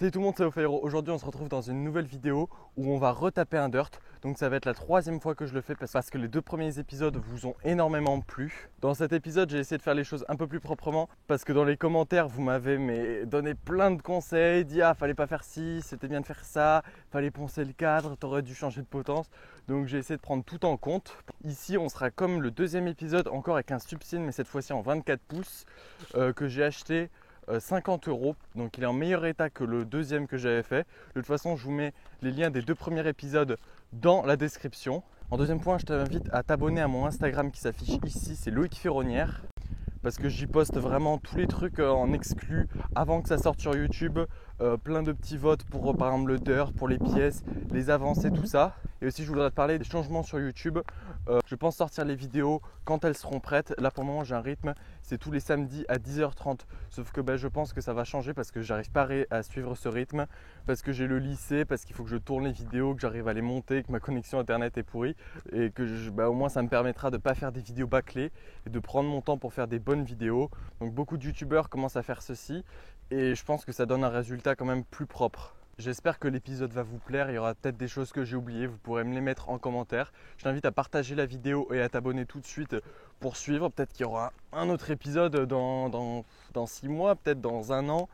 Salut tout le monde, c'est Ophairo. Aujourd'hui on se retrouve dans une nouvelle vidéo où on va retaper un dirt. Donc ça va être la troisième fois que je le fais parce que les deux premiers épisodes vous ont énormément plu. Dans cet épisode j'ai essayé de faire les choses un peu plus proprement parce que dans les commentaires vous m'avez donné plein de conseils, dit ah fallait pas faire ci, c'était bien de faire ça, fallait poncer le cadre, t'aurais dû changer de potence. Donc j'ai essayé de prendre tout en compte. Ici on sera comme le deuxième épisode encore avec un subsine mais cette fois-ci en 24 pouces que j'ai acheté 50 €, donc il est en meilleur état que le deuxième que j'avais fait. De toute façon, je vous mets les liens des deux premiers épisodes dans la description. En deuxième point, je t'invite à t'abonner à mon Instagram qui s'affiche ici, c'est Loïc Ferronnière, parce que j'y poste vraiment tous les trucs en exclu avant que ça sorte sur YouTube. Plein de petits votes pour par exemple le dirt, pour les pièces, les avancées, tout ça. Et aussi je voudrais te parler des changements sur YouTube. Je pense sortir les vidéos quand elles seront prêtes. Là pour le moment j'ai un rythme, c'est tous les samedis à 10h30. Sauf que je pense que ça va changer parce que j'arrive pas à suivre ce rythme. Parce que j'ai le lycée, parce qu'il faut que je tourne les vidéos, que j'arrive à les monter, que ma connexion internet est pourrie. Et que au moins ça me permettra de ne pas faire des vidéos bâclées et de prendre mon temps pour faire des bonnes vidéos. Donc beaucoup de youtubeurs commencent à faire ceci. Et je pense que ça donne un résultat quand même plus propre. J'espère que l'épisode va vous plaire, il y aura peut-être des choses que j'ai oubliées, vous pourrez me les mettre en commentaire. Je t'invite à partager la vidéo et à t'abonner tout de suite pour suivre. Peut-être qu'il y aura un autre épisode dans 6 mois, peut-être dans 1 an.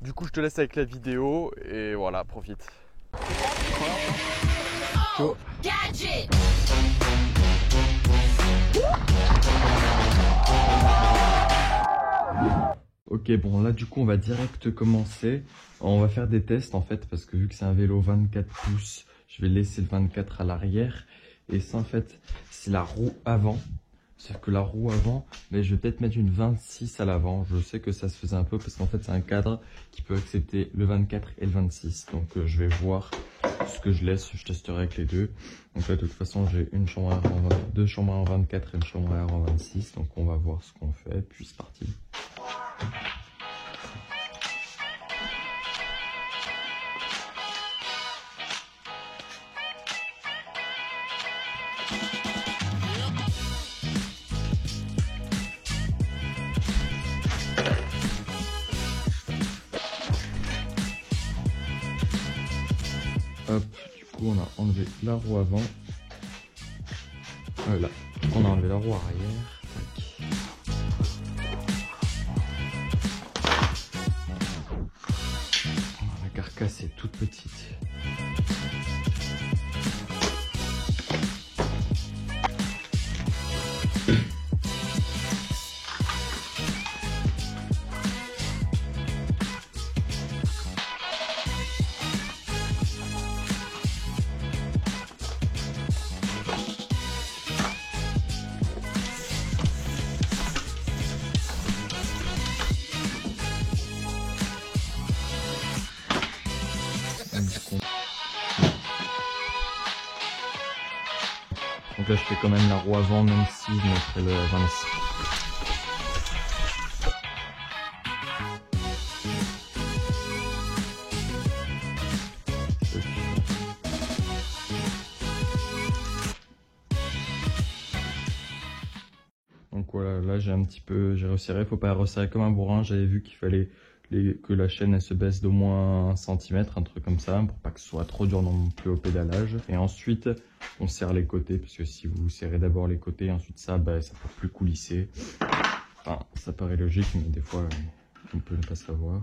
Du coup je te laisse avec la vidéo et voilà, profite. Go. Ok, bon là du coup on va direct commencer. On va faire des tests en fait parce que vu que c'est un vélo 24 pouces, je vais laisser le 24 à l'arrière. Et ça en fait c'est la roue avant. Sauf que la roue avant, mais je vais peut-être mettre une 26 à l'avant. Je sais que ça se faisait un peu parce qu'en fait c'est un cadre qui peut accepter le 24 et le 26. Donc je vais voir ce que je laisse, je testerai avec les deux. Donc là de toute façon j'ai une chambre à air deux chambres en 24 et une chambre à air en 26. Donc on va voir ce qu'on fait, puis c'est parti. Hop, du coup on a enlevé la roue avant. Voilà, on a enlevé la roue arrière. Tac. La carcasse est toute petite. Donc là je fais quand même la roue avant même si je mettrais le 26. Donc voilà, là j'ai j'ai resserré, faut pas resserrer comme un bourrin, j'avais vu qu'il fallait que la chaîne elle se baisse d'au moins 1 cm, un truc comme ça, pour pas que ce soit trop dur non plus au pédalage. Et ensuite on serre les côtés, parce que si vous serrez d'abord les côtés, ensuite ça peut plus coulisser. Enfin, ça paraît logique, mais des fois on peut ne pas savoir.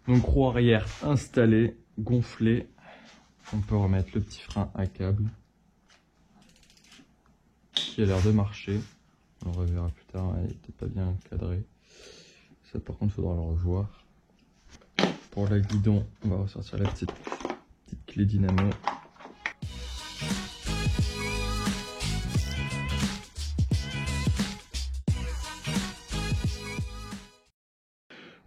Donc roue arrière installée, gonflée, on peut remettre le petit frein à câble, qui a l'air de marcher. On le reverra plus tard, il n'était pas bien cadré. Ça par contre faudra le revoir. Pour la guidon, on va ressortir la petite clé dynamo.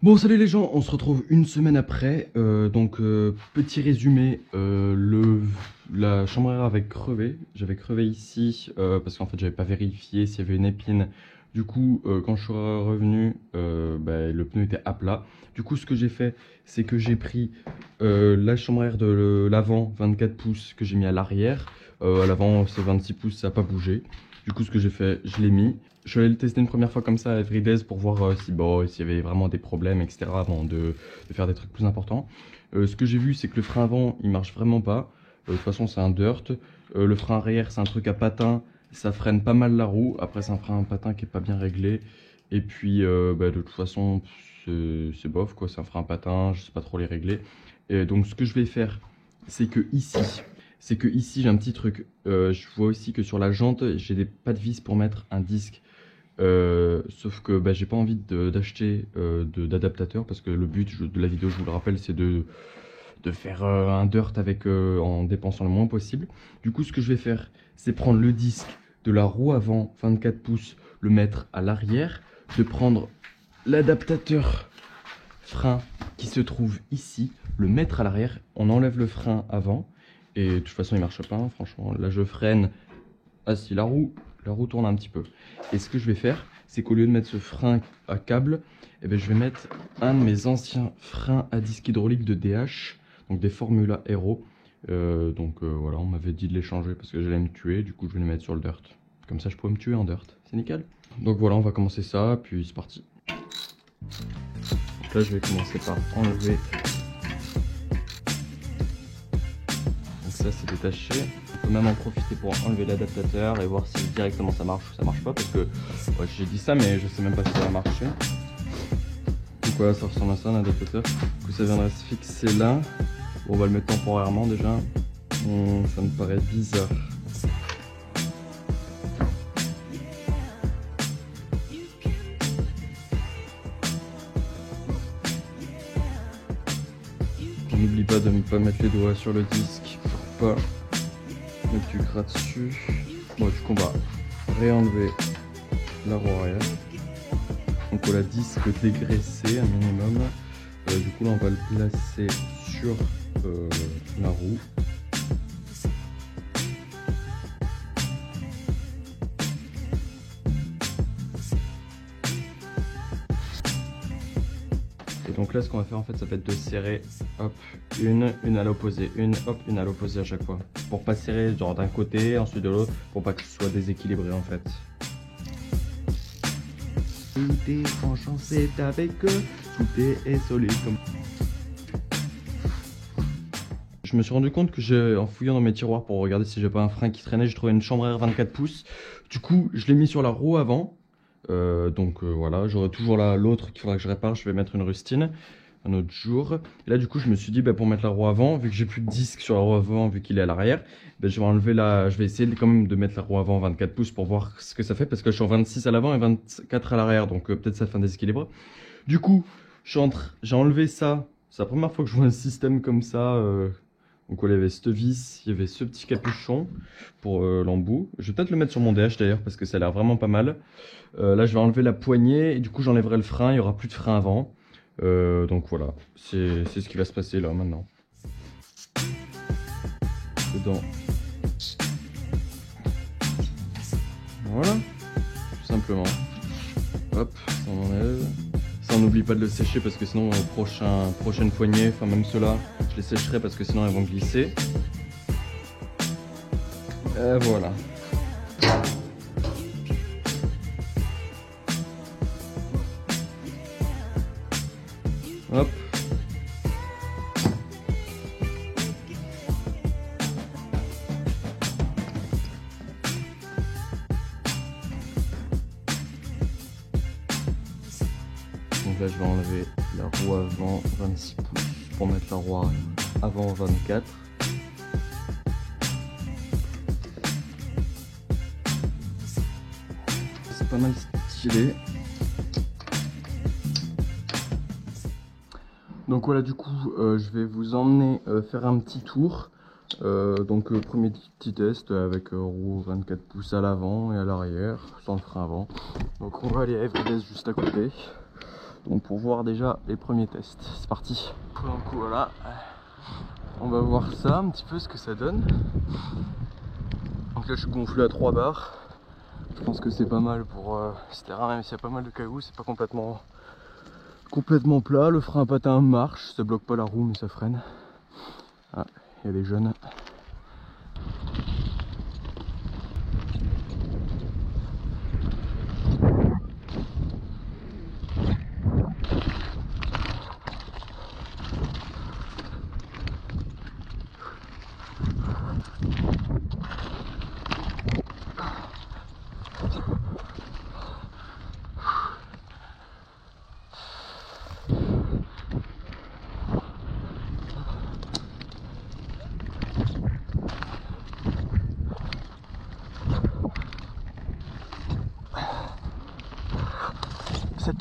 Bon salut les gens, on se retrouve une semaine après. Petit résumé, la chambre à air avait crevé. J'avais crevé ici parce qu'en fait j'avais pas vérifié s'il y avait une épine. Du coup quand je suis revenu le pneu était à plat. Du coup ce que j'ai fait c'est que j'ai pris la chambre à air de l'avant 24 pouces que j'ai mis à l'arrière. À l'avant c'est 26 pouces, ça n'a pas bougé. Du coup ce que j'ai fait, je l'ai mis. Je suis allé le tester une première fois comme ça à Everydays pour voir si bon, s'il y avait vraiment des problèmes, etc. avant de faire des trucs plus importants. Ce que j'ai vu, c'est que le frein avant, il marche vraiment pas. De toute façon, c'est un dirt. Le frein arrière, c'est un truc à patin. Ça freine pas mal la roue. Après, c'est un frein à patin qui est pas bien réglé. Et puis, de toute façon, c'est bof quoi. C'est un frein à patin. Je sais pas trop les régler. Et donc, ce que je vais faire, c'est que ici, j'ai un petit truc. Je vois aussi que sur la jante, j'ai pas de vis pour mettre un disque. Sauf que j'ai pas envie d'acheter d'adaptateur parce que le but de la vidéo, je vous le rappelle, c'est de faire un dirt avec, en dépensant le moins possible. Du coup, ce que je vais faire, c'est prendre le disque de la roue avant 24 pouces, le mettre à l'arrière, de prendre l'adaptateur frein qui se trouve ici, le mettre à l'arrière, on enlève le frein avant et de toute façon il marche pas, hein, franchement. Là je freine, ah si, la roue tourne un petit peu. Et ce que je vais faire, c'est qu'au lieu de mettre ce frein à câble, je vais mettre un de mes anciens freins à disque hydraulique de DH, donc des Formula Aero. Voilà, on m'avait dit de les changer parce que j'allais me tuer, du coup je vais les mettre sur le dirt. Comme ça je pourrais me tuer en dirt, c'est nickel. Donc voilà, on va commencer ça, puis c'est parti. Donc là je vais commencer par enlever. Donc ça c'est détaché. On peut même en profiter pour enlever l'adaptateur et voir si directement ça marche ou ça marche pas, parce que ouais, j'ai dit ça mais je sais même pas si ça va marcher. Donc voilà, ça ressemble à ça un adaptateur. Du coup ça viendrait se fixer là. Bon, on va le mettre temporairement déjà. Ça me paraît bizarre. N'oublie pas de ne pas mettre les doigts sur le disque pour pas mettre du gras dessus. Bon, du coup on va réenlever la roue arrière. Donc on a disque dégraissé un minimum. Du coup là on va le placer sur la roue. Et donc là ce qu'on va faire en fait, ça va être de serrer, hop, une à l'opposé, hop, une à l'opposé à chaque fois. Pour pas serrer genre d'un côté, ensuite de l'autre, pour pas que ce soit déséquilibré en fait. Tout est franchement c'est avec eux, tout est solide comme... Je me suis rendu compte que en fouillant dans mes tiroirs pour regarder si j'ai pas un frein qui traînait, j'ai trouvé une chambre à air 24 pouces. Du coup, je l'ai mis sur la roue avant. Voilà, j'aurai toujours l'autre qu'il faudra que je répare. Je vais mettre une rustine un autre jour. Et là, du coup, je me suis dit, pour mettre la roue avant, vu que j'ai plus de disque sur la roue avant, vu qu'il est à l'arrière, je vais enlever je vais essayer quand même de mettre la roue avant 24 pouces pour voir ce que ça fait, parce que je suis en 26 à l'avant et 24 à l'arrière, donc peut-être ça fait un déséquilibre. Du coup, j'ai enlevé ça. C'est la première fois que je vois un système comme ça. Donc il y avait cette vis, il y avait ce petit capuchon pour l'embout. Je vais peut-être le mettre sur mon DH d'ailleurs parce que ça a l'air vraiment pas mal. Là je vais enlever la poignée et du coup j'enlèverai le frein, il n'y aura plus de frein avant. Donc voilà, c'est ce qui va se passer là maintenant. Dedans. Voilà, tout simplement. Hop, on enlève. Ça on n'oublie pas de le sécher parce que sinon aux prochaines poignées, enfin même ceux-là, je les sécherai parce que sinon elles vont glisser. Et voilà. Hop. Donc là je vais enlever la roue avant 26 pouces pour mettre la roue avant 24. C'est pas mal stylé. Donc voilà, du coup je vais vous emmener faire un petit tour. Premier petit test avec roue 24 pouces à l'avant et à l'arrière, sans le frein avant. Donc on va aller à Everydays juste à côté. Donc pour voir déjà les premiers tests, c'est parti. Donc voilà, on va voir ça un petit peu ce que ça donne. Donc là je suis gonflé à 3 bars. Je pense que c'est pas mal pour ce terrain, même s'il y a pas mal de cailloux, c'est pas complètement plat. Le frein à patin marche, ça bloque pas la roue mais ça freine. Ah, il y a des jeunes.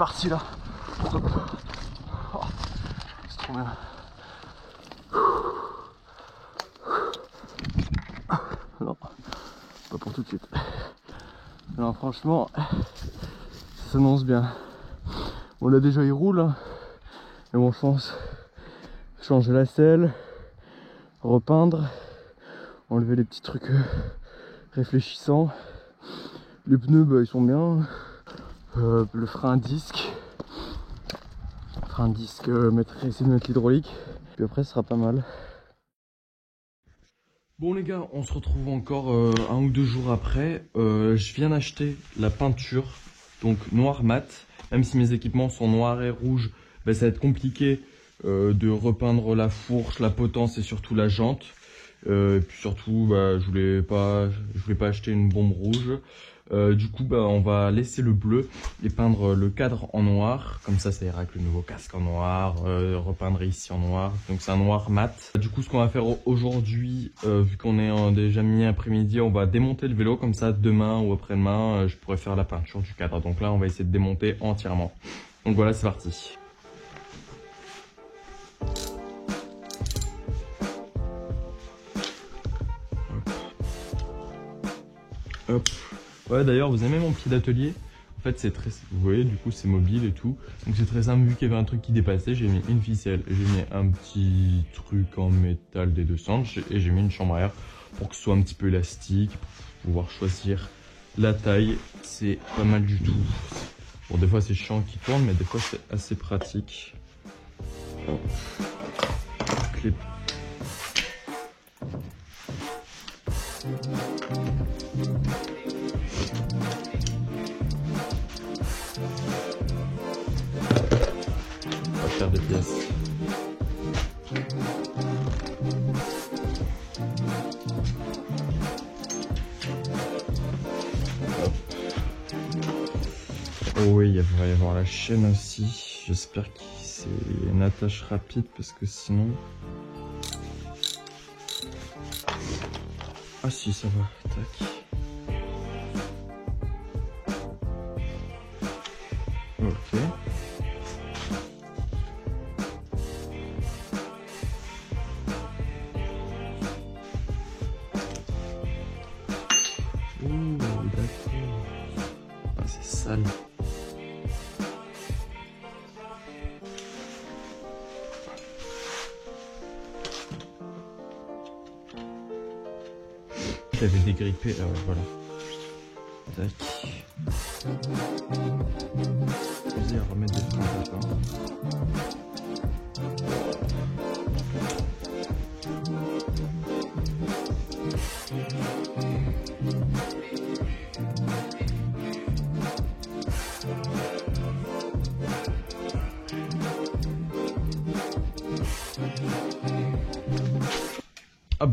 parti là. Hop. Oh, c'est trop bien. Non, pas pour tout de suite. Non, franchement, ça s'annonce bien. Bon, là déjà il roule, hein. Mais bon, je pense changer la selle, repeindre, enlever les petits trucs réfléchissants. Les pneus, bah, ils sont bien. Le frein disque. Essayer de mettre l'hydraulique. Puis après, ce sera pas mal. Bon les gars, on se retrouve encore 1 ou 2 jours après. Je viens d'acheter la peinture, donc noir mat. Même si mes équipements sont noirs et rouges, bah, ça va être compliqué de repeindre la fourche, la potence et surtout la jante. Et puis surtout, bah, je voulais pas acheter une bombe rouge. Du coup, bah, on va laisser le bleu et peindre le cadre en noir. Comme ça ira avec le nouveau casque en noir. Repeindre ici en noir. Donc c'est un noir mat. Du coup, ce qu'on va faire aujourd'hui, vu qu'on est déjà mi-après-midi, on va démonter le vélo. Comme ça, demain ou après-demain, je pourrai faire la peinture du cadre. Donc là, on va essayer de démonter entièrement. Donc voilà, c'est parti. Hop. Ouais, d'ailleurs, vous aimez mon pied d'atelier? En fait, c'est très, vous voyez, du coup, c'est mobile et tout. Donc c'est très simple, vu qu'il y avait un truc qui dépassait, j'ai mis une ficelle, j'ai mis un petit truc en métal des deux sens et j'ai mis une chambre à air pour que ce soit un petit peu élastique, pour pouvoir choisir la taille. C'est pas mal du tout. Bon, des fois, c'est chiant qui tourne, mais des fois, c'est assez pratique. Hop. Clé. On va faire des pièces. Oh oui, il va y avoir la chaîne aussi. J'espère que c'est une attache rapide parce que sinon... Ah si, ça va. Tac. Ok. Ouh, d'accord. Ah, c'est sale. J'avais dégrippé, là, voilà. Tac. Vas-y, remettre des trucs là. Ah,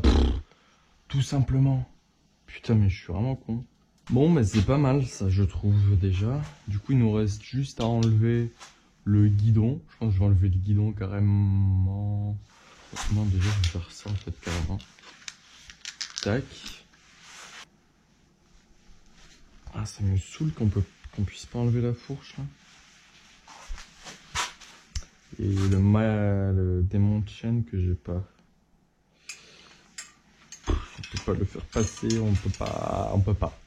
tout simplement. Putain, mais je suis vraiment con. Bon, mais c'est pas mal, ça, je trouve, déjà. Du coup, il nous reste juste à enlever le guidon. Je pense que je vais enlever le guidon carrément. Non, déjà, je vais faire ça, en fait, carrément. Tac. Ah, ça me saoule qu'on puisse pas enlever la fourche, là. Et le démonte-chaîne que j'ai pas. On peut pas le faire passer, on peut pas.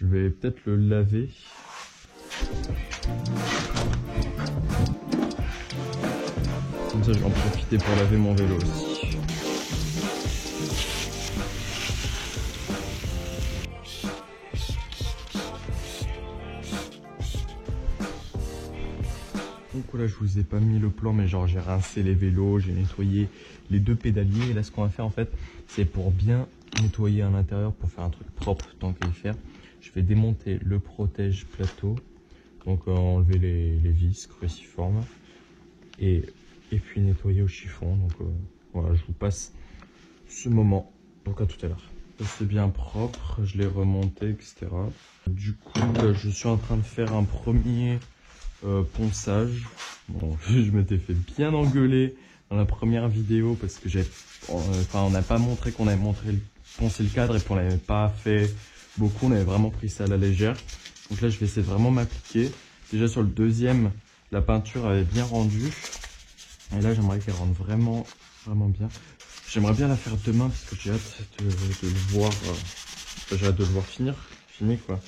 Je vais peut-être le laver. Comme ça, je vais en profiter pour laver mon vélo aussi. Donc voilà, je vous ai pas mis le plan, mais genre j'ai rincé les vélos, j'ai nettoyé les 2 pédaliers. Et là, ce qu'on va faire en fait, c'est pour bien nettoyer à l'intérieur, pour faire un truc propre tant qu'à y faire. Je vais démonter le protège plateau, donc enlever les vis cruciformes et puis nettoyer au chiffon. Donc voilà, je vous passe ce moment. Donc à tout à l'heure. C'est bien propre, je l'ai remonté, etc. Du coup, là, je suis en train de faire un premier ponçage. Bon, je m'étais fait bien engueuler dans la première vidéo parce que on n'a pas montré qu'on avait poncé le cadre et puis on l'avait pas fait beaucoup, on avait vraiment pris ça à la légère. Donc là, je vais essayer de vraiment m'appliquer. Déjà sur le deuxième, la peinture avait bien rendu. Et là, j'aimerais qu'elle rende vraiment bien. J'aimerais bien la faire demain parce que j'ai hâte de le voir. J'ai hâte de le voir fini quoi.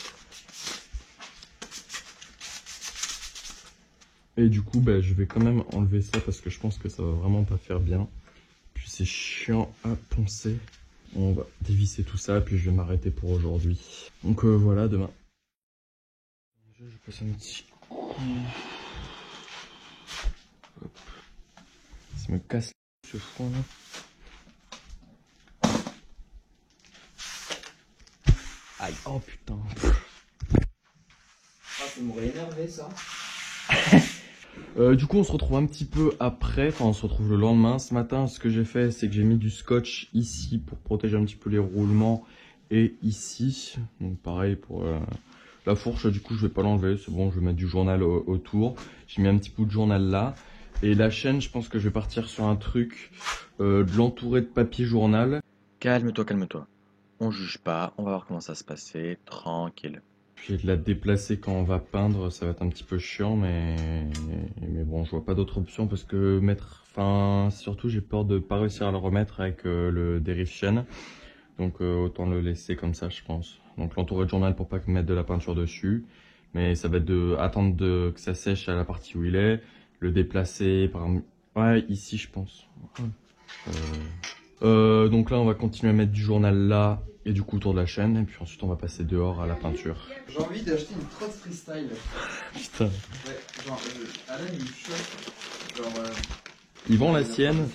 Et du coup, je vais quand même enlever ça parce que je pense que ça va vraiment pas faire bien. Puis c'est chiant à poncer. On va dévisser tout ça, puis je vais m'arrêter pour aujourd'hui. Donc voilà, demain. Je passe un petit coup. Hop. Ça me casse ce foin là. Aïe, oh putain. Ah, ça m'aurait énervé ça. Du coup on se retrouve un petit peu après, enfin on se retrouve le lendemain. Ce matin ce que j'ai fait c'est que j'ai mis du scotch ici pour protéger un petit peu les roulements et ici. Donc pareil pour la fourche, du coup je vais pas l'enlever, c'est bon, je vais mettre du journal autour. J'ai mis un petit bout de journal là. Et la chaîne je pense que je vais partir sur un truc, de l'entourer de papier journal. Calme-toi, calme-toi. On juge pas, on va voir comment ça se passer, tranquille. Puis de la déplacer quand on va peindre, ça va être un petit peu chiant, mais bon, je vois pas d'autre option parce que surtout j'ai peur de pas réussir à le remettre avec le dérive chaîne. Donc autant le laisser comme ça, je pense. Donc l'entourer de journal pour pas mettre de la peinture dessus, mais ça va être attendre que ça sèche à la partie où il est, le déplacer ici je pense. Donc là on va continuer à mettre du journal là et du coup autour de la chaîne et puis ensuite on va passer dehors à la peinture. J'ai envie d'acheter une trotte freestyle. Putain. Ouais, genre Alan il me chauffe. Genre Ils vendent la sienne.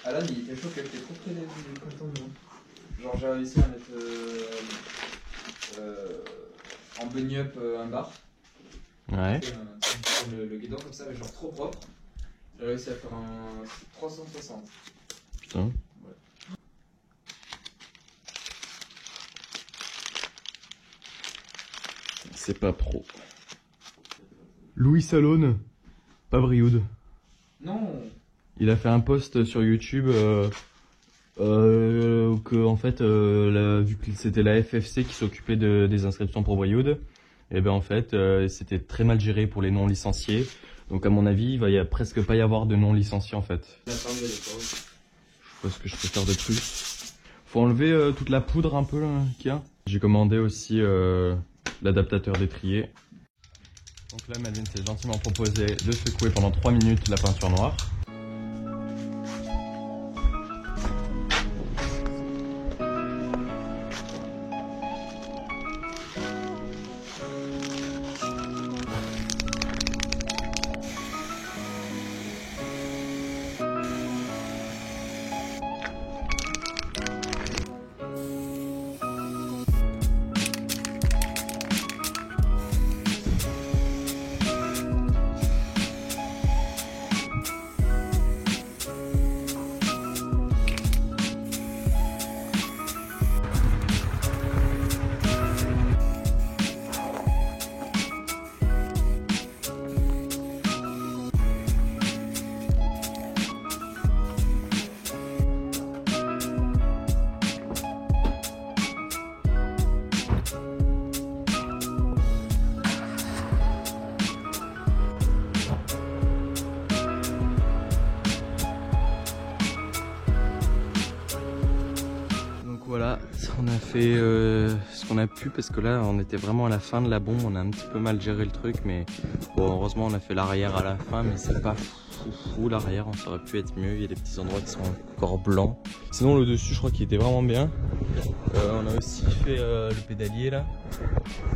Alan il était chaud qu'elle était trop près du canton de moi. Genre j'ai réussi à mettre en bunny up un bar. Ouais. Sur le guidon comme ça mais genre trop propre. J'ai réussi à faire un 360. Putain. Ouais. C'est pas pro. Louis Salone, pas Brioude. Non. Il a fait un post sur YouTube que en fait vu que c'était la FFC qui s'occupait des inscriptions pour Brioude, et ben en fait c'était très mal géré pour les non licenciés. Donc à mon avis il va presque pas y avoir de non licenciés en fait. Je sais pas ce que je peux faire de plus. Faut enlever toute la poudre un peu qu'il y a. J'ai commandé aussi l'adaptateur d'étrier. Donc là Madeline s'est gentiment proposé de secouer pendant 3 minutes la peinture noire. Voilà, on a fait ce qu'on a pu parce que là on était vraiment à la fin de la bombe, on a un petit peu mal géré le truc, mais bon, heureusement on a fait l'arrière à la fin, mais c'est pas fou l'arrière, ça aurait pu être mieux, il y a des petits endroits qui sont encore blancs. Sinon le dessus je crois qu'il était vraiment bien. On a aussi fait le pédalier là.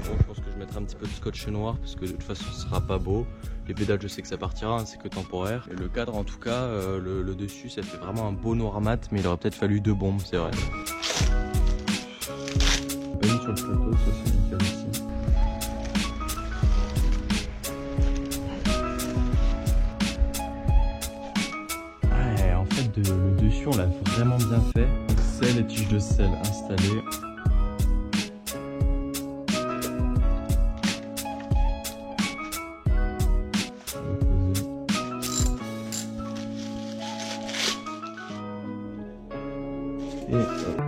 Bon, je pense que je mettrai un petit peu de scotch noir parce que de toute façon ce sera pas beau. Les pédales je sais que ça partira, hein, c'est que temporaire. Et le cadre en tout cas, le dessus ça fait vraiment un beau noir mat, mais il aurait peut-être fallu 2 bombes, c'est vrai. Pas mis sur le plateau, ça c'est nickel aussi. Ouais, en fait le dessus on l'a vraiment bien fait. Sel et tiges de sel installées. Et